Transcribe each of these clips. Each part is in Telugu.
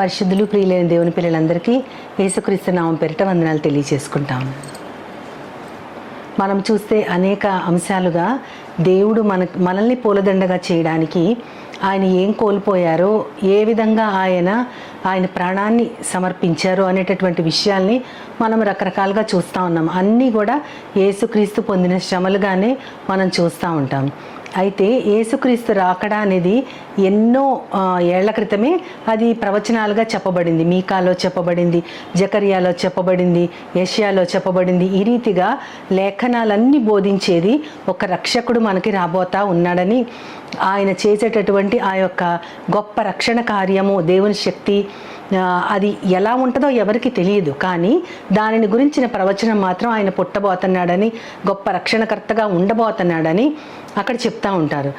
పరిశుద్ధులు ప్రియులైన దేవుని పిల్లలందరికీ యేసుక్రీస్తు నామం పేరిట వందనాలు తెలియజేసుకుంటాం. మనం చూస్తే అనేక అంశాలుగా దేవుడు మనల్ని పూలదండగా చేయడానికి ఆయన ఏం కోల్పోయారో, ఏ విధంగా ఆయన ప్రాణాన్ని సమర్పించారో అనేటటువంటి విషయాల్ని మనం రకరకాలుగా చూస్తూ ఉన్నాం. అన్నీ కూడా యేసుక్రీస్తు పొందిన శ్రమలుగానే మనం చూస్తూ ఉంటాం. అయితే యేసుక్రీస్తు రాకడ అనేది ఎన్నో ఏళ్ల క్రితమే అది ప్రవచనాలుగా చెప్పబడింది. మీకాలో చెప్పబడింది, జకర్యాలో చెప్పబడింది, యెషయాలో చెప్పబడింది. ఈ రీతిగా లేఖనాలన్నీ బోధించేది ఒక రక్షకుడు మనకి రాబోతా ఉన్నాడని, ఆయన చేసేటటువంటి ఆ యొక్క గొప్ప రక్షణ కార్యము, దేవుని శక్తి అది ఎలా ఉంటుందో ఎవరికి తెలియదు. కానీ దానిని గురించిన ప్రవచనం మాత్రం ఆయన పుట్టబోతున్నాడని, గొప్ప రక్షణకర్తగా ఉండబోతున్నాడని అక్కడ చెప్తా ఉంటారు.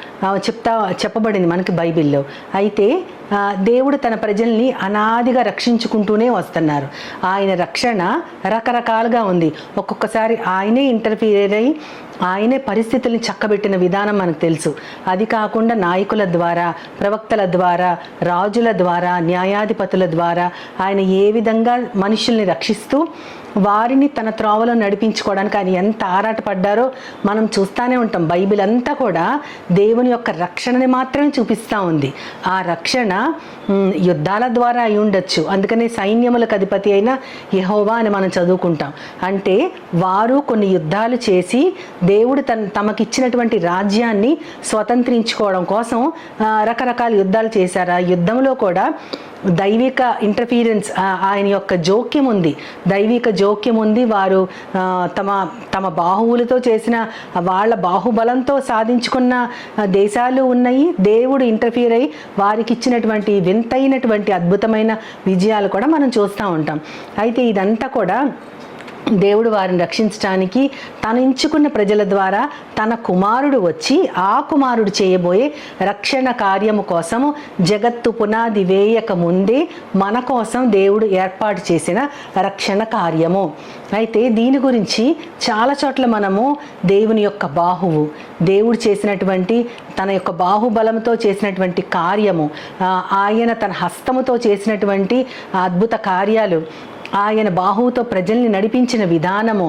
చెప్పబడింది మనకి బైబిల్లో. అయితే దేవుడు తన ప్రజల్ని అనాదిగా రక్షించుకుంటూనే వస్తున్నారు. ఆయన రక్షణ రకరకాలుగా ఉంది. ఒక్కొక్కసారి ఆయనే ఇంటర్ఫీర్ అయ్యి ఆయనే పరిస్థితుల్ని చక్కబెట్టిన విధానం మనకు తెలుసు. అది కాకుండా నాయకుల ద్వారా, ప్రవక్తల ద్వారా, రాజుల ద్వారా, న్యాయాధిపతుల ద్వారా ఆయన ఏ విధంగా మనుషుల్ని రక్షిస్తూ వారిని తన త్రోవలో నడిపించుకోవడానికి ఆయన ఎంత ఆరాటపడ్డారో మనం చూస్తూనే ఉంటాం. బైబిల్ అంతా కూడా దేవుని యొక్క రక్షణని మాత్రమే చూపిస్తూ ఉంది. ఆ రక్షణ యుద్ధాల ద్వారా అయి ఉండొచ్చు. అందుకనే సైన్యములకు అధిపతి అయిన యెహోవా అని మనం చదువుకుంటాం. అంటే వారు కొన్ని యుద్ధాలు చేసి దేవుడు తమకిచ్చినటువంటి రాజ్యాన్ని స్వతంత్రించుకోవడం కోసం రకరకాల యుద్ధాలు చేశారు. ఆ యుద్ధంలో కూడా దైవిక ఇంటర్ఫీరెన్స్, ఆయన యొక్క జోక్యం ఉంది, దైవిక జోక్యం ఉంది. వారు తమ బాహువులతో చేసిన, వాళ్ళ బాహుబలంతో సాధించుకున్న దేశాలు ఉన్నాయి. దేవుడు ఇంటర్ఫీర్ అయ్యి వారికి ఇచ్చినటువంటి వింతైనటువంటి అద్భుతమైన విజయాలు కూడా మనం చూస్తూ ఉంటాం. అయితే ఇదంతా కూడా దేవుడు వారిని రక్షించడానికి తను ఎంచుకున్న ప్రజల ద్వారా తన కుమారుడు వచ్చి ఆ కుమారుడు చేయబోయే రక్షణ కార్యము కోసము జగత్తు పునాది వేయక ముందే మన కోసం దేవుడు ఏర్పాటు చేసిన రక్షణ కార్యము. అయితే దీని గురించి చాలా చోట్ల మనము దేవుని యొక్క బాహువు, దేవుడు చేసినటువంటి తన యొక్క బాహుబలంతో చేసినటువంటి కార్యము, ఆయన తన హస్తముతో చేసినటువంటి అద్భుత కార్యాలు, ఆయన బాహువుతో ప్రజల్ని నడిపించిన విధానము,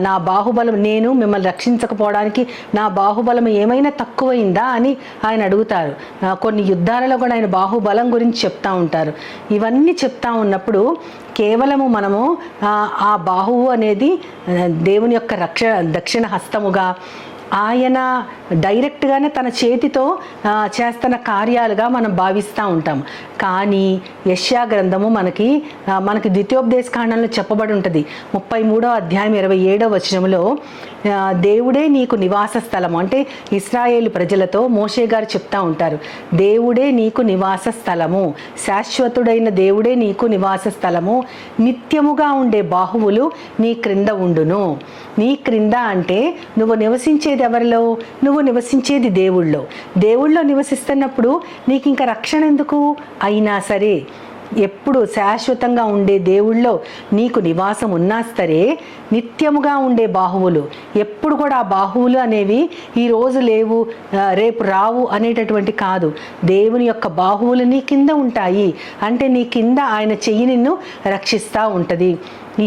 నా బాహుబలం, నేను మిమ్మల్ని రక్షించకపోవడానికి నా బాహుబలం ఏమైనా తక్కువైందా అని ఆయన అడుగుతారు. కొన్ని యుద్ధాలలో కూడా ఆయన బాహుబలం గురించి చెప్తా ఉంటారు. ఇవన్నీ చెప్తా ఉన్నప్పుడు కేవలము మనము ఆ బాహువు అనేది దేవుని యొక్క దక్షిణ హస్తముగా, ఆయన డైరెక్ట్గానే తన చేతితో చేస్తున్న కార్యాలుగా మనం భావిస్తూ ఉంటాం. కానీ యెషయా గ్రంథము మనకి ద్వితీయోపదేశ కాండంలో చెప్పబడి ఉంటుంది. 33వ అధ్యాయం 27వ వచనంలో దేవుడే నీకు నివాస స్థలము, అంటే ఇశ్రాయేలు ప్రజలతో మోషే గారు చెప్తా ఉంటారు, దేవుడే నీకు నివాస స్థలము, శాశ్వతుడైన దేవుడే నీకు నివాస స్థలము, నిత్యముగా ఉండే బాహువులు నీ క్రింద ఉండును. నీ క్రింద అంటే నువ్వు నివసించేది ఎవరిలో? నువ్వు నివసించేది దేవుళ్ళో నివసిస్తున్నప్పుడు నీకు ఇంకా రక్షణ ఎందుకు? అయినా సరే ఎప్పుడు శాశ్వతంగా ఉండే దేవుళ్ళో నీకు నివాసం ఉన్నా సరే నిత్యముగా ఉండే బాహువులు, ఎప్పుడు కూడా ఆ బాహువులు అనేవి ఈరోజు లేవు రేపు రావు అనేటటువంటి కాదు. దేవుని యొక్క బాహువులు నీ కింద ఉంటాయి. అంటే నీ కింద ఆయన చెయ్యి నిన్ను రక్షిస్తూ ఉంటుంది.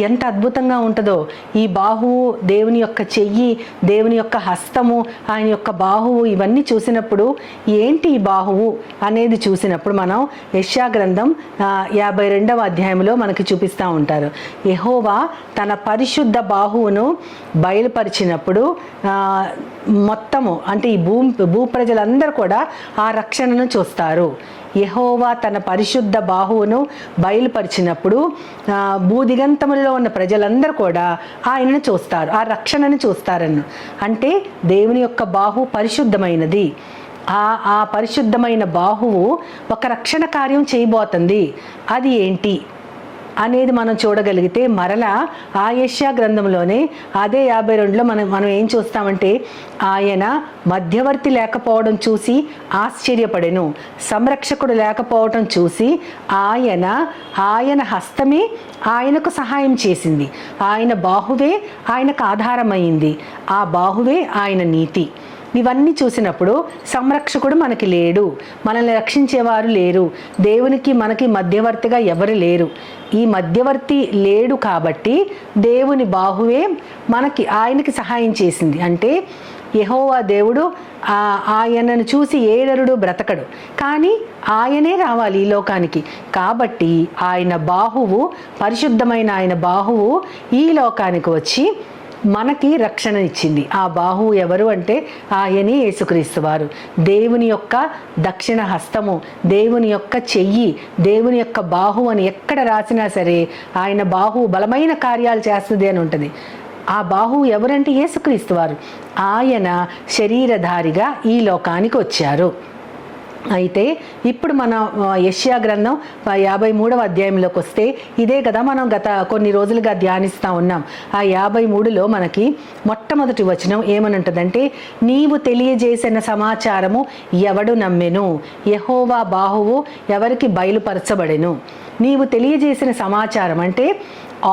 ఎంత అద్భుతంగా ఉంటుందో ఈ బాహువు, దేవుని యొక్క చెయ్యి, దేవుని యొక్క హస్తము, ఆయన యొక్క బాహువు, ఇవన్నీ చూసినప్పుడు ఏంటి ఈ బాహువు అనేది చూసినప్పుడు మనం యెషయా గ్రంథం 52వ అధ్యాయంలో మనకి చూపిస్తూ ఉంటారు. యెహోవా తన పరిశుద్ధ బాహువును బయలుపరిచినప్పుడు మొత్తము, అంటే ఈ భూ ప్రజలందరూ కూడా ఆ రక్షణను చూస్తారు. యెహోవా తన పరిశుద్ధ బాహువును బయలుపరిచినప్పుడు భూదిగంతములలో ఉన్న ప్రజలందరూ కూడా ఆయనను చూస్తారు, ఆ రక్షణను చూస్తారని. అంటే దేవుని యొక్క బాహు పరిశుద్ధమైనది. ఆ పరిశుద్ధమైన బాహువు ఒక రక్షణ కార్యం చేయబోతుంది. అది ఏంటి అనేది మనం చూడగలిగితే మరలా ఆ యెషయా గ్రంథంలోనే అదే 52లో మనం ఏం చూస్తామంటే, ఆయన మధ్యవర్తి లేకపోవడం చూసి ఆశ్చర్యపడెను, సంరక్షకుడు లేకపోవడం చూసి ఆయన హస్తమే ఆయనకు సహాయం చేసింది, ఆయన బాహువే ఆయనకు ఆధారమైంది, ఆ బాహువే ఆయన నీతి. ఇవన్నీ చూసినప్పుడు సంరక్షకుడు మనకి లేడు, మనల్ని రక్షించేవారు లేరు, దేవునికి మనకి మధ్యవర్తిగా ఎవరు లేరు. ఈ మధ్యవర్తి లేడు కాబట్టి దేవుని బాహువే ఆయనకి సహాయం చేసింది. అంటే యెహోవా దేవుడు ఆయనను చూసి ఏ నరుడు బ్రతకడు, కానీ ఆయనే రావాలి ఈ లోకానికి. కాబట్టి ఆయన బాహువు, పరిశుద్ధమైన ఆయన బాహువు ఈ లోకానికి వచ్చి మనకి రక్షణ ఇచ్చింది. ఆ బాహువు ఎవరు అంటే ఆయనే యేసుక్రీస్తు వారు. దేవుని యొక్క దక్షిణ హస్తము, దేవుని యొక్క చెయ్యి, దేవుని యొక్క బాహువు అని ఎక్కడ రాసినా సరే ఆయన బాహువు బలమైన కార్యాలు చేస్తుంది అని ఉంటుంది. ఆ బాహువు ఎవరంటే యేసుక్రీస్తు వారు. ఆయన శరీరధారిగా ఈ లోకానికి వచ్చారు. అయితే ఇప్పుడు మన యెషయా గ్రంథం 53వ అధ్యాయంలోకి వస్తే ఇదే కదా మనం గత కొన్ని రోజులుగా ధ్యానిస్తూ ఉన్నాం. ఆ 53లో మనకి మొట్టమొదటి వచనం ఏమని ఉంటుందంటే, నీవు తెలియజేసిన సమాచారము ఎవడు నమ్మెను, యెహోవా బాహువు ఎవరికి బయలుపరచబడెను. నీవు తెలియజేసిన సమాచారం అంటే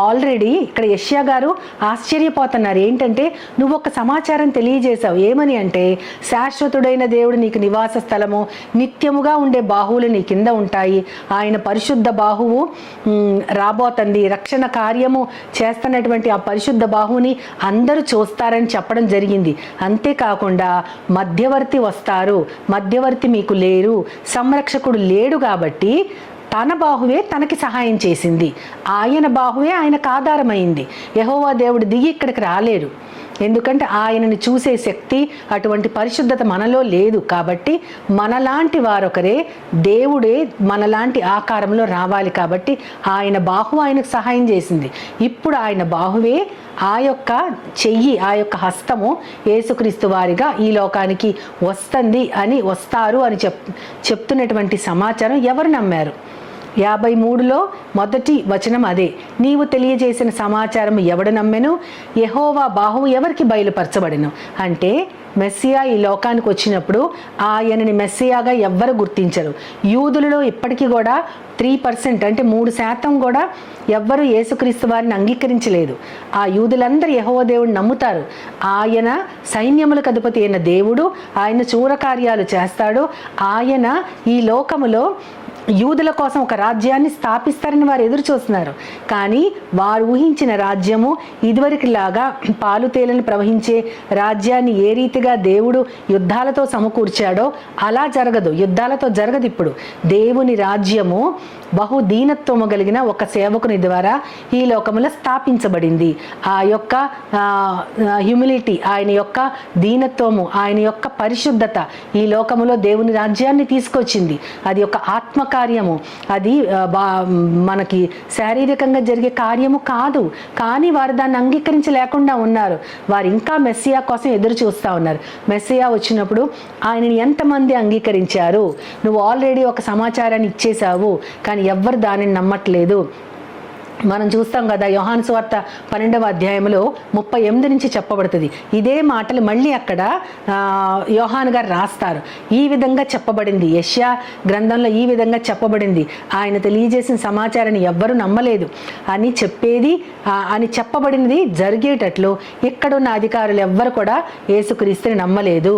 ఆల్రెడీ ఇక్కడ యెషయా గారు ఆశ్చర్యపోతున్నారు. ఏంటంటే నువ్వు ఒక సమాచారం తెలియజేశావు. ఏమని అంటే, శాశ్వతుడైన దేవుడు నీకు నివాస స్థలము, నిత్యముగా ఉండే బాహువులు నీ కింద ఉంటాయి, ఆయన పరిశుద్ధ బాహువు రాబోతుంది, రక్షణ కార్యము చేస్తున్నటువంటి ఆ పరిశుద్ధ బాహువుని అందరూ చూస్తారని చెప్పడం జరిగింది. అంతేకాకుండా మధ్యవర్తి వస్తారు, మధ్యవర్తి మీకు లేరు, సంరక్షకుడు లేడు కాబట్టి తన బాహువే తనకి సహాయం చేసింది. ఆయన బాహువే ఆయనకు ఆధారమైంది. యెహోవా దేవుడు దిగి ఇక్కడికి రాలేరు, ఎందుకంటే ఆయనని చూసే శక్తి, అటువంటి పరిశుద్ధత మనలో లేదు. కాబట్టి మనలాంటి వారొకరే, దేవుడే మనలాంటి ఆకారంలో రావాలి. కాబట్టి ఆయన బాహువు ఆయనకు సహాయం చేసింది. ఇప్పుడు ఆయన బాహువే, ఆ యొక్క చెయ్యి, ఆ యొక్క హస్తము యేసుక్రీస్తు వారిగా ఈ లోకానికి వస్తారు అని చెప్తున్నటువంటి సమాచారం ఎవరు నమ్మారు? 53లో మొదటి వచనం అదే, నీవు తెలియజేసిన సమాచారం ఎవడు నమ్మెను, యెహోవా బాహువు ఎవరికి బయలుపరచబడెను. అంటే మెస్సియా ఈ లోకానికి వచ్చినప్పుడు ఆయనని మెస్సియాగా ఎవ్వరు గుర్తించరు. యూదులలో ఇప్పటికీ కూడా 3% అంటే 3% కూడా ఎవ్వరు యేసుక్రీస్తు వారిని అంగీకరించలేదు. ఆ యూదులందరూ యెహోవా దేవుడిని నమ్ముతారు. ఆయన సైన్యములకు అధిపతి అయిన దేవుడు, ఆయన చూరకార్యాలు చేస్తాడు. ఆయన ఈ లోకములో యూదుల కోసం ఒక రాజ్యాన్ని స్థాపిస్తారని వారు ఎదురు చూస్తున్నారు. కానీ వారు ఊహించిన రాజ్యము ఇదివరకులాగా పాలు తేనెలు ప్రవహించే రాజ్యాన్ని ఏ రీతిగా దేవుడు యుద్ధాలతో సమకూర్చాడో అలా జరగదు, యుద్ధాలతో జరగదు. ఇప్పుడు దేవుని రాజ్యము బహుదీనత్వము కలిగిన ఒక సేవకుని ద్వారా ఈ లోకములో స్థాపించబడింది. ఆ యొక్క హ్యూమిలిటీ, ఆయన యొక్క దీనత్వము, ఆయన యొక్క పరిశుద్ధత ఈ లోకములో దేవుని రాజ్యాన్ని తీసుకొచ్చింది. అది ఒక ఆత్మకార్యము, అది మనకి శారీరకంగా జరిగే కార్యము కాదు. కానీ వారు దాన్ని అంగీకరించలేకుండా ఉన్నారు. వారు ఇంకా మెస్సియా కోసం ఎదురు చూస్తూ ఉన్నారు. మెస్సియా వచ్చినప్పుడు ఆయనని ఎంతమంది అంగీకరించారు? నువ్వు ఆల్రెడీ ఒక సమాచారాన్ని ఇచ్చేశావు, కానీ ఎవ్వరు దానిని నమ్మట్లేదు. మనం చూస్తాం కదా, యోహాను సువార్త 12వ అధ్యాయంలో 38 నుంచి చెప్పబడుతుంది. ఇదే మాటలు మళ్ళీ అక్కడ యోహాను గారు రాస్తారు. ఈ విధంగా చెప్పబడింది, యెషయా గ్రంథంలో ఈ విధంగా చెప్పబడింది, ఆయన తెలియజేసిన సమాచారాన్ని ఎవ్వరూ నమ్మలేదు అని చెప్పబడినది జరిగేటట్లు ఇక్కడున్న అధికారులు ఎవ్వరు కూడా యేసుక్రీస్తుని నమ్మలేదు.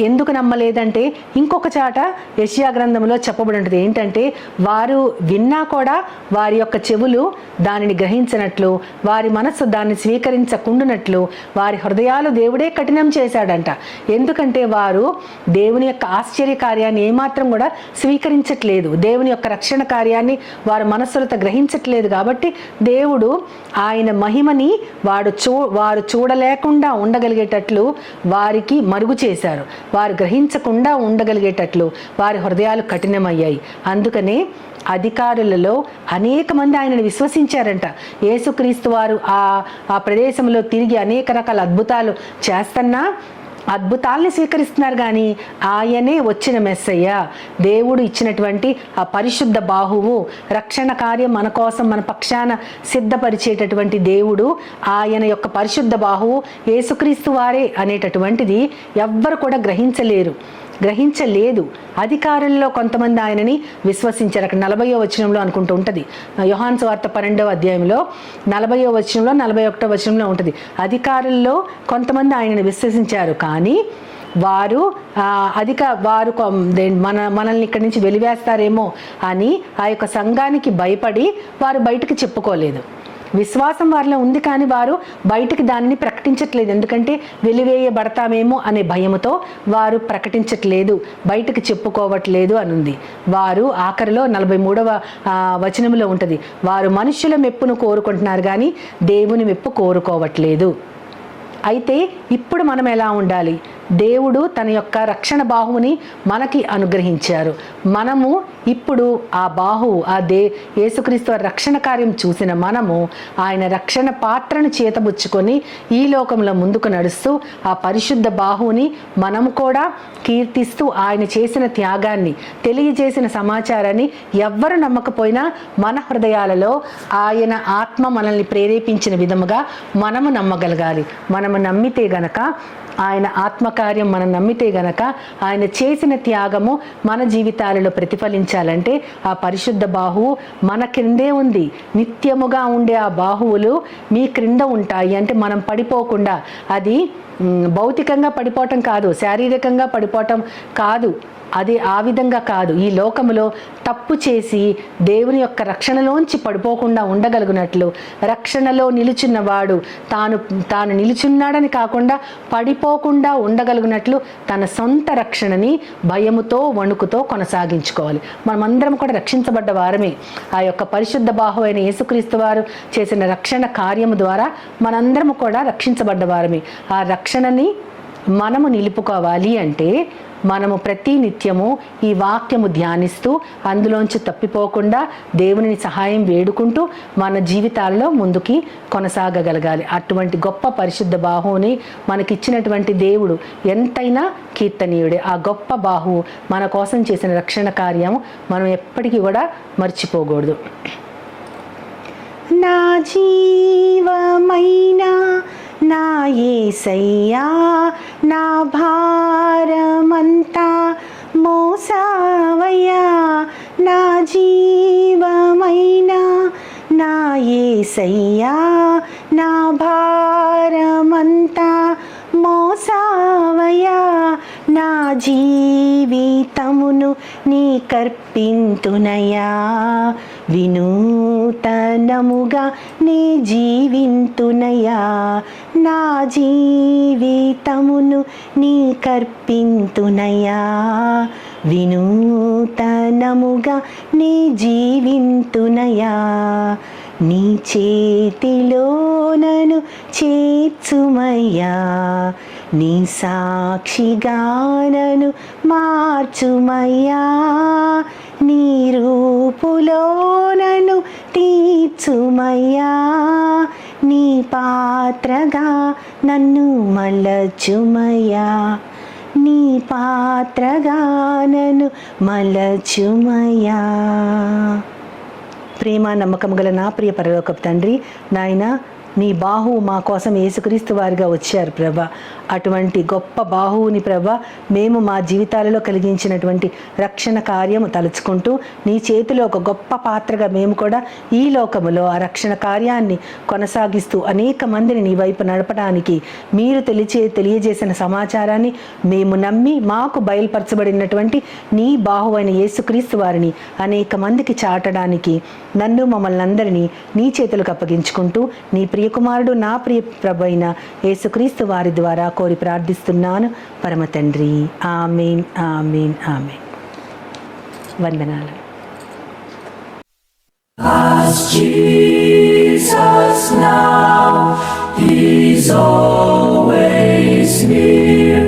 ఎందుకు నమ్మలేదంటే, ఇంకొక చాట యెషయా గ్రంథంలో చెప్పబడి ఉంటుంది. ఏంటంటే, వారు విన్నా కూడా వారి యొక్క చెవులు దానిని గ్రహించినట్లు, వారి మనస్సు దాన్ని స్వీకరించకుండానట్లు వారి హృదయాలు దేవుడే కఠినం చేశాడంట. ఎందుకంటే వారు దేవుని యొక్క ఆశ్చర్య కార్యాన్ని ఏమాత్రం కూడా స్వీకరించట్లేదు, దేవుని యొక్క రక్షణ కార్యాన్ని వారి మనస్సులతో గ్రహించట్లేదు. కాబట్టి దేవుడు ఆయన మహిమని వారు చూడలేకుండా ఉండగలిగేటట్లు వారికి మరుగు చేశారు. వారు గ్రహించకుండా ఉండగలిగేటట్లు వారి హృదయాలు కఠినమయ్యాయి. అందుకనే అధికారులలో అనేక మంది ఆయనను విశ్వసించారంట. యేసుక్రీస్తు వారు ఆ ప్రదేశంలో తిరిగి అనేక రకాల అద్భుతాలు చేస్తున్నా అద్భుతాల్ని స్వీకరిస్తున్నారు. కానీ ఆయనే వచ్చిన మెస్సయ్య, దేవుడు ఇచ్చినటువంటి ఆ పరిశుద్ధ బాహువు, రక్షణ కార్యం మన కోసం మన పక్షాన సిద్ధపరిచేటటువంటి దేవుడు, ఆయన యొక్క పరిశుద్ధ బాహువు యేసుక్రీస్తు వారే అనేటటువంటిది ఎవ్వరు కూడా గ్రహించలేదు. అధికారుల్లో కొంతమంది ఆయనని విశ్వసించారు. అక్కడ 40వ వచనంలో అనుకుంటూ ఉంటుంది, యోహాను సువార్త 12వ అధ్యాయంలో 40వ వచనంలో 41వ వచనంలో ఉంటుంది. అధికారుల్లో కొంతమంది ఆయనని విశ్వసించారు, కానీ వారు మనల్ని ఇక్కడి నుంచి వెలివేస్తారేమో అని ఆ యొక్క సంఘానికి భయపడి వారు బయటకు చెప్పుకోలేదు. విశ్వాసం వారిలో ఉంది, కానీ వారు బయటికి దానిని ప్రకటించట్లేదు. ఎందుకంటే వెలివేయబడతామేమో అనే భయముతో వారు ప్రకటించట్లేదు, బయటకు చెప్పుకోవట్లేదు అని ఉంది. వారు ఆఖరిలో 43వ వచనంలో ఉంటుంది, వారు మనుషుల మెప్పును కోరుకుంటున్నారు కానీ దేవుని మెప్పు కోరుకోవట్లేదు. అయితే ఇప్పుడు మనం ఎలా ఉండాలి? దేవుడు తన యొక్క రక్షణ బాహువుని మనకి అనుగ్రహించారు. మనము ఇప్పుడు ఆ బాహువు, యేసుక్రీస్తు రక్షణ కార్యం చూసిన మనము ఆయన రక్షణ పాత్రను చేతబుచ్చుకొని ఈ లోకంలో ముందుకు నడుస్తూ ఆ పరిశుద్ధ బాహువుని మనము కూడా కీర్తిస్తూ ఆయన చేసిన త్యాగాన్ని, తెలియజేసిన సమాచారాన్ని ఎవ్వరు నమ్మకపోయినా మన హృదయాలలో ఆయన ఆత్మ మనల్ని ప్రేరేపించిన విధముగా మనము నమ్మగలగాలి. మనము నమ్మితే గనక, ఆయన ఆత్మకార్యం మనం నమ్మితే గనక, ఆయన చేసిన త్యాగము మన జీవితాలలో ప్రతిఫలించాలంటే ఆ పరిశుద్ధ బాహువు మన క్రిందే ఉంది. నిత్యముగా ఉండే ఆ బాహువులు మీ క్రింద ఉంటాయి. అంటే మనం పడిపోకుండా, అది భౌతికంగా పడిపోవటం కాదు, శారీరకంగా పడిపోవటం కాదు, అది ఆ విధంగా కాదు. ఈ లోకములో తప్పు చేసి దేవుని యొక్క రక్షణలోంచి పడిపోకుండా ఉండగలిగినట్లు, రక్షణలో నిలుచున్నవాడు తాను నిలుచున్నాడని కాకుండా పడిపోకుండా ఉండగలిగినట్లు తన సొంత రక్షణని భయముతో, వణుకుతో కొనసాగించుకోవాలి. మనమందరం కూడా రక్షించబడ్డ వారమే. ఆ యొక్క పరిశుద్ధ బాహువు అయిన యేసుక్రీస్తు వారు చేసిన రక్షణ కార్యము ద్వారా మనందరము కూడా రక్షించబడ్డ వారమే. ఆ రక్షణని మనము నిలుపుకోవాలి అంటే మనము ప్రతి నిత్యము ఈ వాక్యము ధ్యానిస్తూ అందులోంచి తప్పిపోకుండా దేవుని సహాయం వేడుకుంటూ మన జీవితాల్లో ముందుకి కొనసాగగలగాలి. అటువంటి గొప్ప పరిశుద్ధ బాహువుని మనకిచ్చినటువంటి దేవుడు ఎంతైనా కీర్తనీయుడే. ఆ గొప్ప బాహువు మన కోసం చేసిన రక్షణ కార్యము మనం ఎప్పటికీ కూడా మర్చిపోకూడదు. నా జీవమైనా నా యేసయ్యా, నా భారమంతా మోసావయ్యా, నా జీవమైనా నా యేసయ్యా, నా భారమంతా మోసావయ్యా, నా జీవితమును నీ కర్పింతునయా, వినూతనముగా నీ జీవింతునయా, నా జీవితమును నీ కర్పింతునయా, వినూతనముగా నీ జీవింతునయా, నీ చేతిలో నన్ను చేర్చుమయ్యా, నీ సాక్షిగా నన్ను మార్చుమయ్యా, నీ రూపులో నన్ను తీర్చుమయ్యా, నీ పాత్రగా నన్ను మలచుమయ్యా, నీ పాత్రగా నన్ను మలచుమయ్యా. ప్రేమ నమ్మకం గల నా ప్రియ పరలోకపు తండ్రి, నాయన నీ బాహువు మా కోసం యేసుక్రీస్తు వారిగా వచ్చారు ప్రభా. అటువంటి గొప్ప బాహువుని ప్రభా మేము మా జీవితాలలో కలిగించినటువంటి రక్షణ కార్యము తలుచుకుంటూ నీ చేతిలో ఒక గొప్ప పాత్రగా మేము కూడా ఈ లోకములో ఆ రక్షణ కార్యాన్ని కొనసాగిస్తూ అనేక మందిని నీ వైపు నడపడానికి మీరు తెలియజేసిన సమాచారాన్ని మేము నమ్మి మాకు బయలుపరచబడినటువంటి నీ బాహువైన యేసుక్రీస్తు వారిని అనేక మందికి చాటడానికి నన్ను మమ్మల్ని అందరినీ నీ చేతులకు అప్పగించుకుంటూ నీ ప్రియకుమారుడు నా ప్రియ ప్రభు అయిన యేసుక్రీస్తు వారి ద్వారా కోరి ప్రార్థిస్తున్నాను పరమ తండ్రి. ఆమేన్, ఆమేన్, ఆమేన్. వందనాలు. As Jesus now, He's always near.